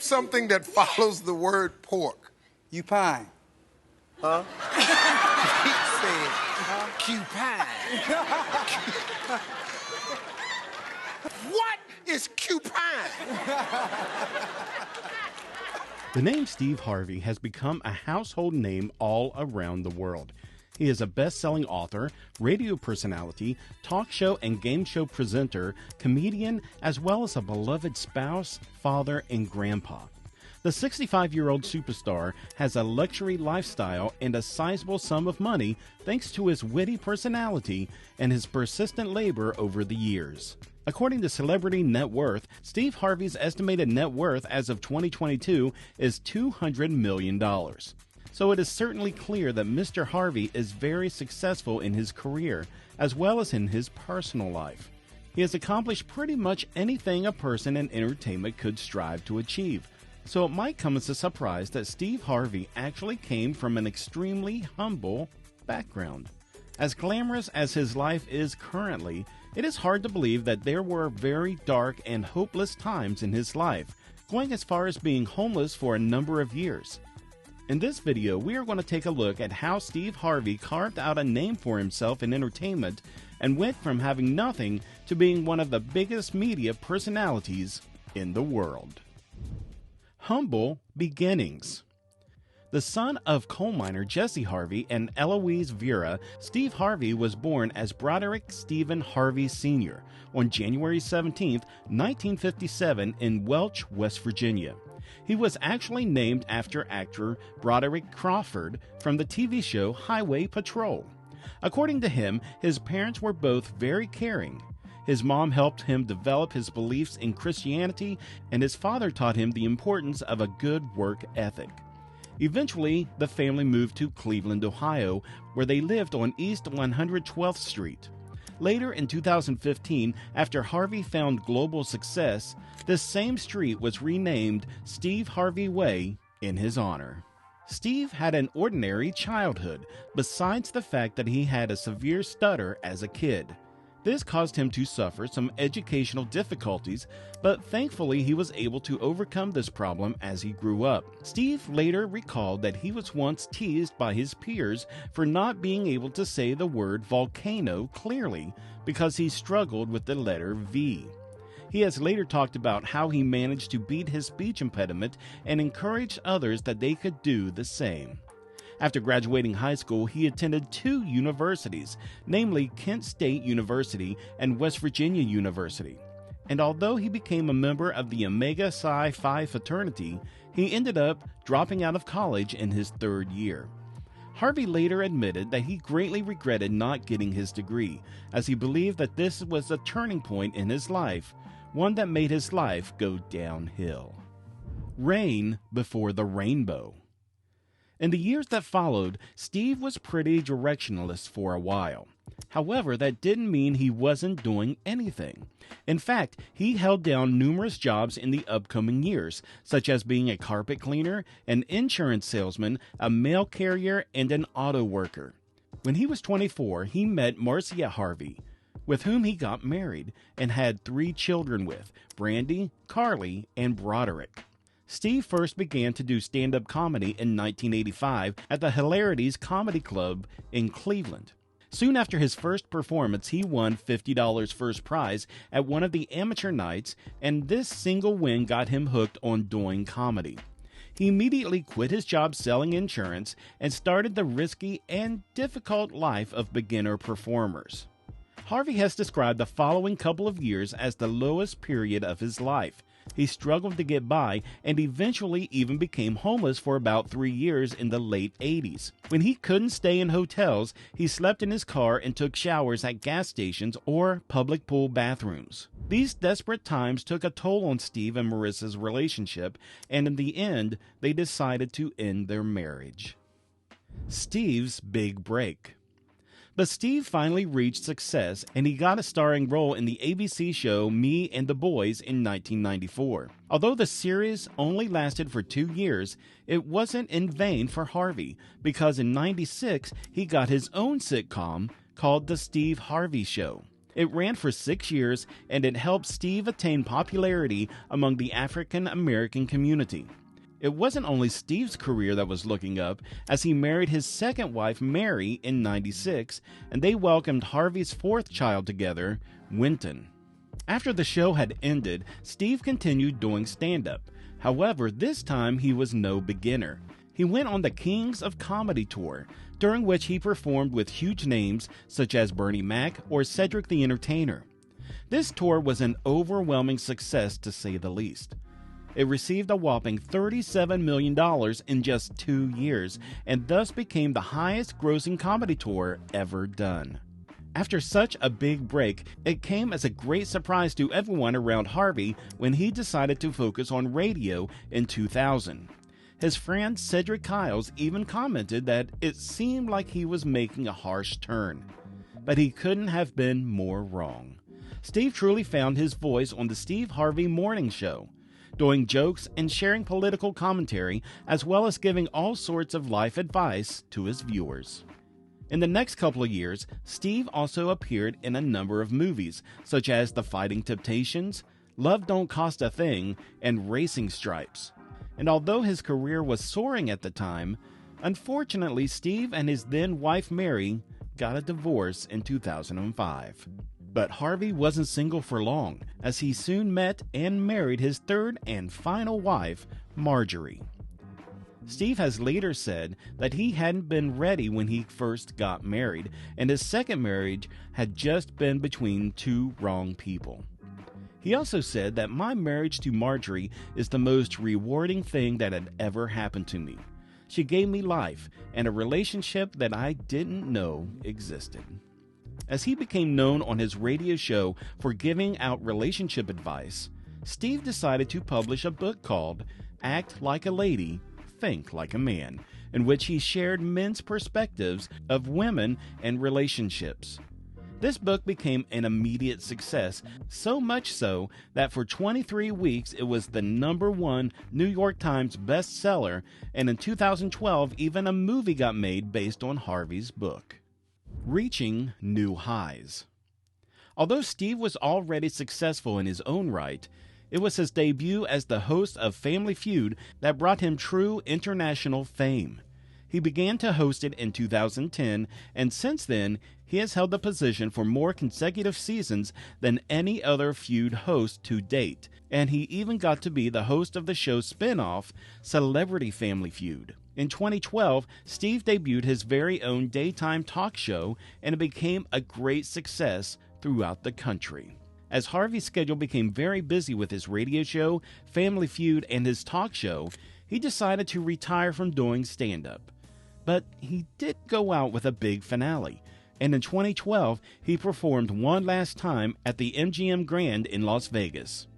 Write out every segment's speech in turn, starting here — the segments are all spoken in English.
Something that follows the word pork. You pine. Huh? He said, cupine. What is cupine? The name Steve Harvey has become a household name all around the world. He is a best-selling author, radio personality, talk show and game show presenter, comedian, as well as a beloved spouse, father, and grandpa. The 65-year-old superstar has a luxury lifestyle and a sizable sum of money thanks to his witty personality and his persistent labor over the years. According to Celebrity Net Worth, Steve Harvey's estimated net worth as of 2022 is $200 million. So it is certainly clear that Mr. Harvey is very successful in his career, as well as in his personal life. He has accomplished pretty much anything a person in entertainment could strive to achieve. So it might come as a surprise that Steve Harvey actually came from an extremely humble background. As glamorous as his life is currently, it is hard to believe that there were very dark and hopeless times in his life, going as far as being homeless for a number of years. In this video, we are going to take a look at how Steve Harvey carved out a name for himself in entertainment and went from having nothing to being one of the biggest media personalities in the world. Humble beginnings. The son of coal miner Jesse Harvey and Eloise Vera, Steve Harvey was born as Broderick Stephen Harvey Sr. on January 17, 1957 in Welch, West Virginia. He was actually named after actor Broderick Crawford from the TV show Highway Patrol. According to him, his parents were both very caring. His mom helped him develop his beliefs in Christianity, and his father taught him the importance of a good work ethic. Eventually, the family moved to Cleveland, Ohio, where they lived on East 112th Street. Later in 2015, after Harvey found global success, this same street was renamed Steve Harvey Way in his honor. Steve had an ordinary childhood, besides the fact that he had a severe stutter as a kid. This caused him to suffer some educational difficulties, but thankfully he was able to overcome this problem as he grew up. Steve later recalled that he was once teased by his peers for not being able to say the word volcano clearly because he struggled with the letter V. He has later talked about how he managed to beat his speech impediment and encouraged others that they could do the same. After graduating high school, he attended two universities, namely Kent State University and West Virginia University. And although he became a member of the Omega Psi Phi fraternity, he ended up dropping out of college in his third year. Harvey later admitted that he greatly regretted not getting his degree, as he believed that this was a turning point in his life, one that made his life go downhill. Rain before the rainbow. In the years that followed, Steve was pretty directionless for a while. However, that didn't mean he wasn't doing anything. In fact, he held down numerous jobs in the upcoming years, such as being a carpet cleaner, an insurance salesman, a mail carrier, and an auto worker. When he was 24, he met Marcia Harvey, with whom he got married and had 3 children with, Brandy, Carly, and Broderick. Steve first began to do stand-up comedy in 1985 at the Hilarities Comedy Club in Cleveland. Soon after his first performance, he won $50 first prize at one of the amateur nights, and this single win got him hooked on doing comedy. He immediately quit his job selling insurance and started the risky and difficult life of beginner performers. Harvey has described the following couple of years as the lowest period of his life. He struggled to get by and eventually even became homeless for about 3 years in the late 80s. When he couldn't stay in hotels, he slept in his car and took showers at gas stations or public pool bathrooms. These desperate times took a toll on Steve and Marissa's relationship, and in the end, they decided to end their marriage. Steve's big break. But Steve finally reached success, and he got a starring role in the ABC show Me and the Boys in 1994. Although the series only lasted for 2 years, it wasn't in vain for Harvey, because in '96 he got his own sitcom called The Steve Harvey Show. It ran for 6 years, and it helped Steve attain popularity among the African American community. It wasn't only Steve's career that was looking up, as he married his second wife, Mary, in '96, and they welcomed Harvey's fourth child together, Wynton. After the show had ended, Steve continued doing stand-up. However, this time he was no beginner. He went on the Kings of Comedy tour, during which he performed with huge names such as Bernie Mac or Cedric the Entertainer. This tour was an overwhelming success, to say the least. It received a whopping $37 million in just 2 years, and thus became the highest-grossing comedy tour ever done. After such a big break, it came as a great surprise to everyone around Harvey when he decided to focus on radio in 2000. His friend Cedric Kyles even commented that it seemed like he was making a harsh turn. But he couldn't have been more wrong. Steve truly found his voice on the Steve Harvey Morning Show, doing jokes and sharing political commentary, as well as giving all sorts of life advice to his viewers. In the next couple of years, Steve also appeared in a number of movies, such as The Fighting Temptations, Love Don't Cost a Thing, and Racing Stripes. And although his career was soaring at the time, unfortunately Steve and his then wife Mary got a divorce in 2005. But Harvey wasn't single for long, as he soon met and married his third and final wife, Marjorie. Steve has later said that he hadn't been ready when he first got married, and his second marriage had just been between two wrong people. He also said that my marriage to Marjorie is the most rewarding thing that had ever happened to me. She gave me life and a relationship that I didn't know existed. As he became known on his radio show for giving out relationship advice, Steve decided to publish a book called Act Like a Lady, Think Like a Man, in which he shared men's perspectives of women and relationships. This book became an immediate success, so much so that for 23 weeks it was the #1 New York Times bestseller, and in 2012 even a movie got made based on Harvey's book. Reaching new highs. Although Steve was already successful in his own right, it was his debut as the host of Family Feud that brought him true international fame. He began to host it in 2010, and since then, he has held the position for more consecutive seasons than any other Feud host to date, and he even got to be the host of the show's spin-off, Celebrity Family Feud. In 2012, Steve debuted his very own daytime talk show, and it became a great success throughout the country. As Harvey's schedule became very busy with his radio show, Family Feud, and his talk show, he decided to retire from doing stand-up. But he did go out with a big finale, and in 2012, he performed one last time at the MGM Grand in Las Vegas.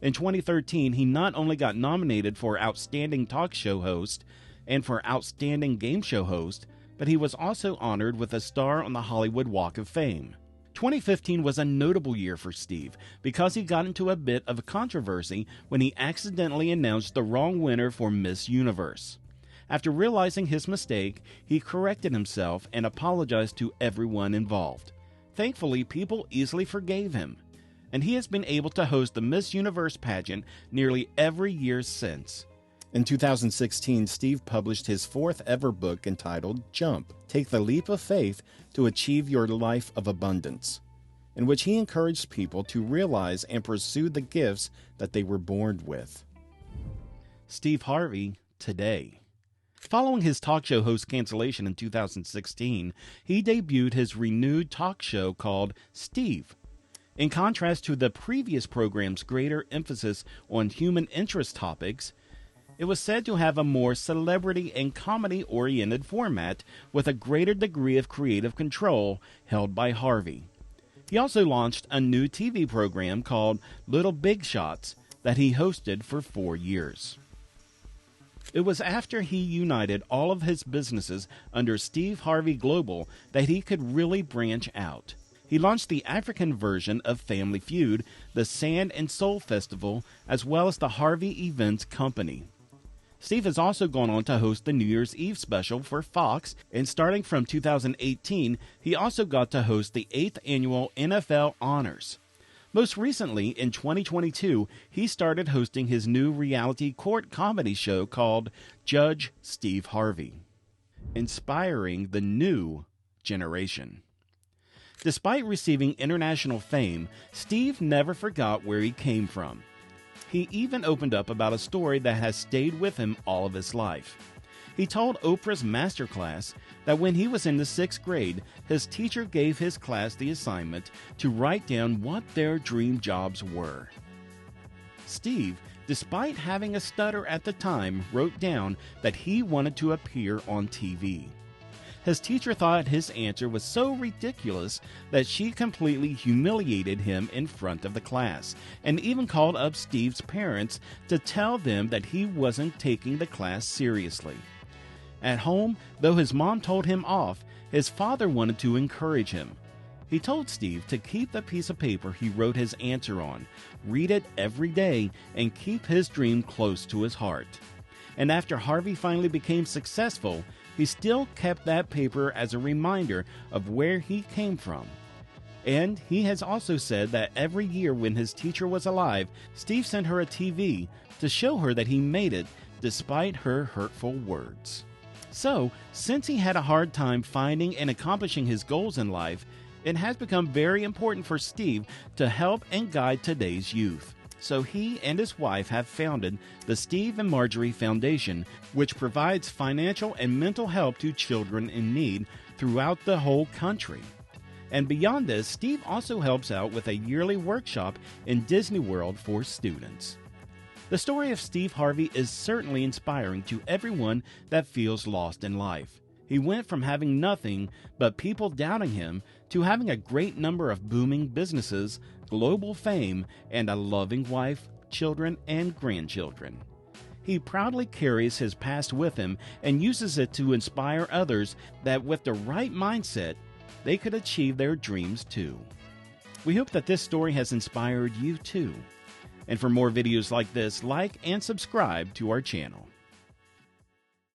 In 2013, he not only got nominated for Outstanding Talk Show Host and for Outstanding Game Show Host, but he was also honored with a star on the Hollywood Walk of Fame. 2015 was a notable year for Steve because he got into a bit of a controversy when he accidentally announced the wrong winner for Miss Universe. After realizing his mistake, he corrected himself and apologized to everyone involved. Thankfully, people easily forgave him, and he has been able to host the Miss Universe pageant nearly every year since. In 2016, Steve published his fourth ever book entitled Jump, Take the Leap of Faith to Achieve Your Life of Abundance, in which he encouraged people to realize and pursue the gifts that they were born with. Steve Harvey today. Following his talk show host cancellation in 2016, he debuted his renewed talk show called Steve. In contrast to the previous program's greater emphasis on human interest topics, it was said to have a more celebrity and comedy-oriented format with a greater degree of creative control held by Harvey. He also launched a new TV program called Little Big Shots that he hosted for 4 years. It was after he united all of his businesses under Steve Harvey Global that he could really branch out. He launched the African version of Family Feud, the Sand and Soul Festival, as well as the Harvey Events Company. Steve has also gone on to host the New Year's Eve special for Fox, and starting from 2018, he also got to host the 8th annual NFL Honors. Most recently, in 2022, he started hosting his new reality court comedy show called Judge Steve Harvey, inspiring the new generation. Despite receiving international fame, Steve never forgot where he came from. He even opened up about a story that has stayed with him all of his life. He told Oprah's Masterclass that when he was in the 6th grade, his teacher gave his class the assignment to write down what their dream jobs were. Steve, despite having a stutter at the time, wrote down that he wanted to appear on TV. His teacher thought his answer was so ridiculous that she completely humiliated him in front of the class, and even called up Steve's parents to tell them that he wasn't taking the class seriously. At home, though his mom told him off, his father wanted to encourage him. He told Steve to keep the piece of paper he wrote his answer on, read it every day, and keep his dream close to his heart. And after Harvey finally became successful, he still kept that paper as a reminder of where he came from. And he has also said that every year when his teacher was alive, Steve sent her a TV to show her that he made it despite her hurtful words. So, since he had a hard time finding and accomplishing his goals in life, it has become very important for Steve to help and guide today's youth. So he and his wife have founded the Steve and Marjorie Foundation, which provides financial and mental help to children in need throughout the whole country. And beyond this, Steve also helps out with a yearly workshop in Disney World for students. The story of Steve Harvey is certainly inspiring to everyone that feels lost in life. He went from having nothing but people doubting him to having a great number of booming businesses, global fame, and a loving wife, children, and grandchildren. He proudly carries his past with him and uses it to inspire others that with the right mindset, they could achieve their dreams too. We hope that this story has inspired you too. And for more videos like this, like and subscribe to our channel.